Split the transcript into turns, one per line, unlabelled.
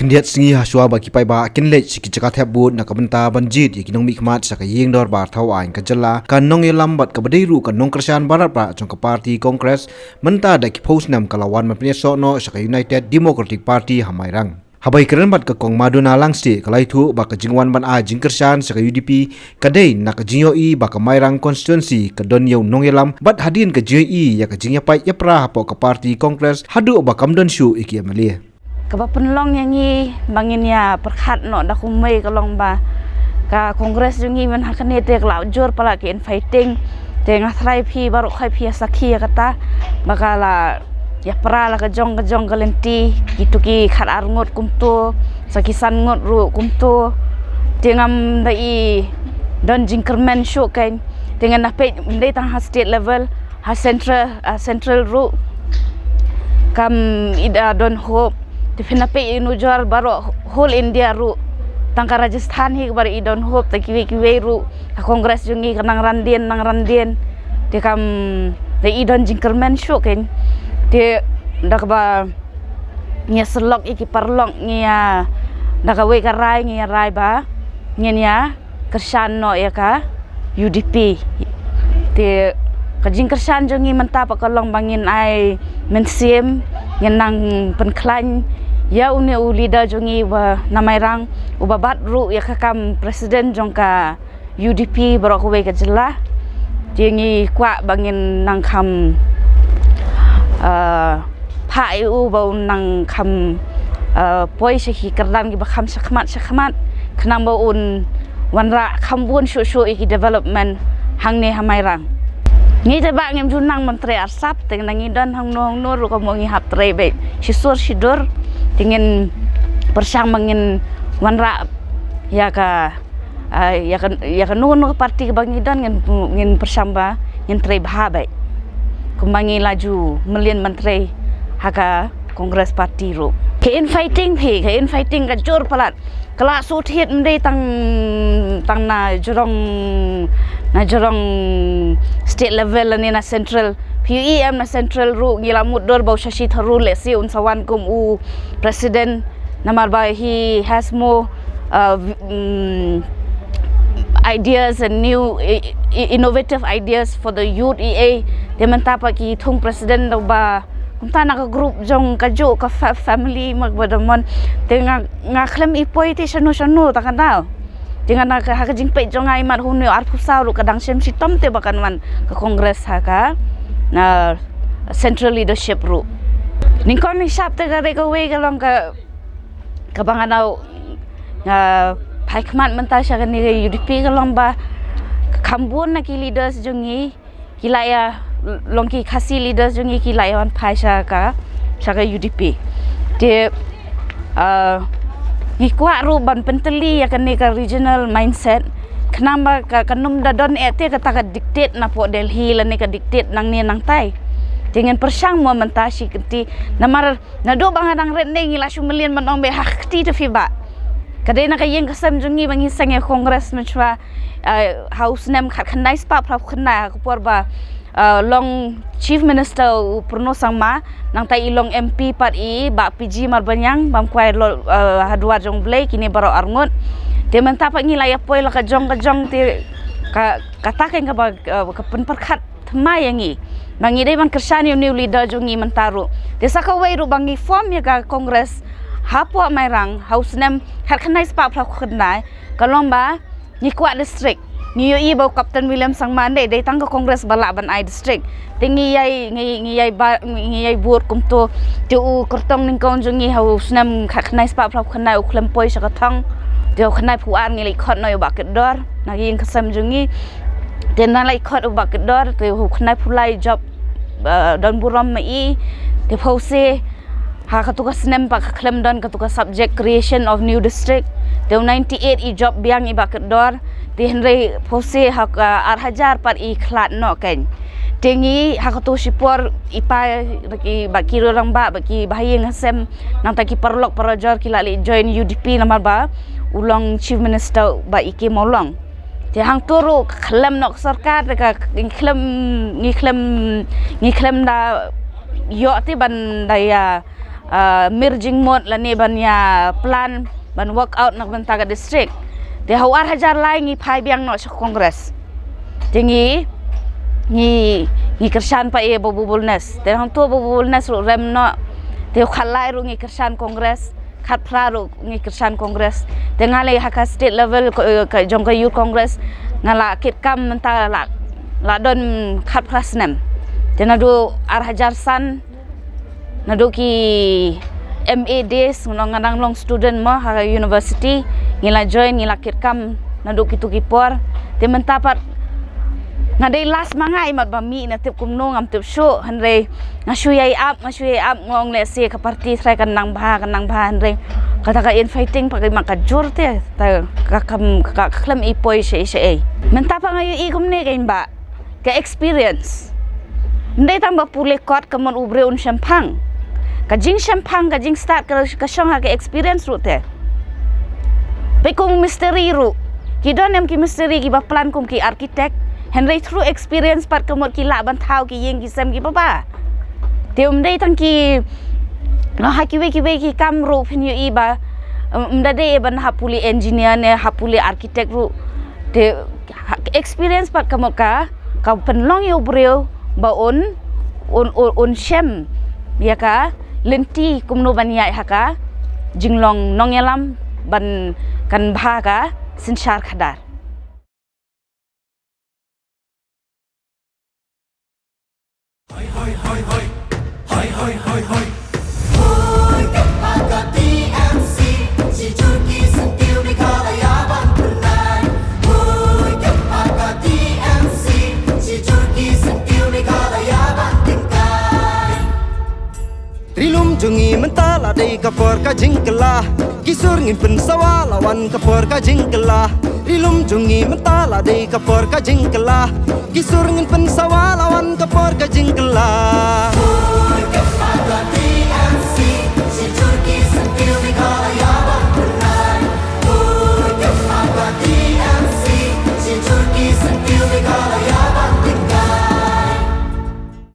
Kendiat singi haswa bagi pai ba kinlech ki jakat hebut na kabenta banjit ki nong mikmat sa kayeng dor bar thawain ka jalla kan nong lambat ka badairu kan nong kersan barat pra jong ka parti kongres menta da ki posnam kalawan mapne so no sa United Democratic Party hamairang habai keren bat ka kong maduna langsti kalai thu ba ka jingwan ban a jingkersan sa UDP kadai na ka jingyo i ba ka mairang constituency ka don yau nong lam bat hadin ka jingyo ya ka jingya pai yapra hapo ka parti kongres hadu ba kamdon shu iki amalia
Kaba penlong yang ni bangin ya perkat no dah kumai kalong ba ka kongres jungi man hakane te klau jor pala ke fighting te ngatrai phi baru khai phi sakhi kata bakala ya pra la ka jong galenti gitu ki khat arngot kumto sakisan ngot ru kumto tengam dai don jingkermen show kan dengan nape ndai tang state level ha central ru kam ida don hope Definape inujar baru whole India ru tangka Rajasthan hi bar idon hope ta kiwe ru ka kongres jungi nang randien de kam de idon jingkermen show ken de dak ba nya selok iki parlong nya dak we ka rai nya rai ba nya kersan no ya ka UDP de ka jingkersan jungi menta pa kalong bangin ai mensiem nang penklan ya une ulida jongi wa namairang ubabat ru ya kakam presiden jongka UDP barokwe ka jela jengi kwa bangin nang kam pa eu bau nang kam poi sehi kerdan ki bakam sakmat kenang bau un wanra kambun shu iki development hangne hamairang Ni tebak ngem junang menteri asap teng nangi dan hang nur ko mo ngi hap trebe sidur dengan persang mangin wanra ya ka nu parti bangi dan ngin persamba ngin tre bahabai kumbangi laju melian menteri haka kongres parti ro ke fighting ka jor palat kala suthit ndai tang na jorong state level ni na central PUEM na central ru ngilamut dor bau shashi tharu le si unsawan kum u president namar ba he has more ideas and new innovative ideas for the youth dementa pa ki thung president ba kumta na ka group jong kajo ka family magbadamon tenga nga klem ipoi ti shanu takanda dengan nak jing pe jong ai mat hunyo arpusau ru kadang sem sitom te bakan man ka kongres ka na central leadership ru ningkon ni sap te gare ka we galong ka banganau paikmat mentasya kan ni UDP galong ba kambun na ki leaders jongi kilaya longki khasi leaders jongi kilaya wan phaisa ka saka UDP de Ikwa ru ban penteli ya kan ka regional mindset kenamba ka kanum dadon ete kata ka dictate na po Delhi la ne ka dictate nang ni nang tai dengan persang mo mentasi kenti namar nado bangadang red ne ngila shumelian manombe hakti te fiba kadai na kayeng kasam jungi bangi sange kongres mechwa house nem khat khanai spa phra khna ko porba long chief minister purno sangma nang tai ilong MP pat I ba PG marbanyang bam kwai hadwa jong blai kini baro arngot de menta pa ngi laya poi la ka jong ti ka kataken ka ba ka penperkhat thma yangi bangi dei ban kersani new leader jongi mentaru de saka wai ru bangi form ya ka kongres hapo mairang house nem khat khanai spa phra khna kalomba ni kwa district Niyo bau Captain William Sangman dei tang ka kongres bala ban ai district tingi yai buat kumto tu kertong ning kon jungi hau snam khaknai spa phra khnai uklem poi sa kathang tu khnai puan ngi khot noi ba kedor na yin kasam jungi ten na lai khot ba kedor tu khnai pulai job don buram mai te phose ha katuka snam pa khlem don katuka subject creation of new district tu 98 job biang ba kedor di henry pose hak arhajar par khlat no kan tingi hakatu sipor ipa baki orang ba baki bahayeng hasem nang taki perlok parajar kilali join UDP namar ba ulong chief minister ba iki molong ti hang turu khlem nok sarkar ka ngiklem da yo ti ban daya merging mode lani banya plan ban workout nak bentaga district de hawar hajar lai ngi phai biang no sa kongres tingi ngi kersan pa e bobulnes de hang tu bobulnes ro rem no de khalai ro ngi kersan kongres khat phra ro ngi kersan kongres de ngale haka state level ka jong ka youth congress ngala kit kam menta la don khat phra snem de nadu ar hajar san nadu ki MA days nganang long student mo ha university ngila join ngila kirkam nadu kitu kipor te mentapat ngadai last mangai mat bami na tip kumno ngam tip show hanre ngasuyai up ngong le se ka party try kan nang bha hanre kata ka inviting pakai makajur te ta ka klam ipoi she mentapa ngayu igum ne kain ba ka experience ndai tamba pule kot kamon ubre un champang kajing champang kajing start ka syong ha ke experience ru te pe kong misteri ru ki don em ki misteri ki ba plan kum ki architect henry through experience pat kamot ki la ban thau ki yeng ki sem ki baba te dei tang ki no ha ki we ki kam ru phin yu i ba mdade ban hapuli engineer ne hapuli architect ru te experience pat kamot ka penlong yu breu ba on shem ya ka lenti kumno banya haka jinglong nongyalam ban kan bhaga sinchar khadar
Jungi mentala dei kapor ka jingkela kisur ngin pen sawa lawan kapor ka jingkela rilum jungi mentala dei kapor ka jingkela kisur ngin pen sawa lawan kapor ka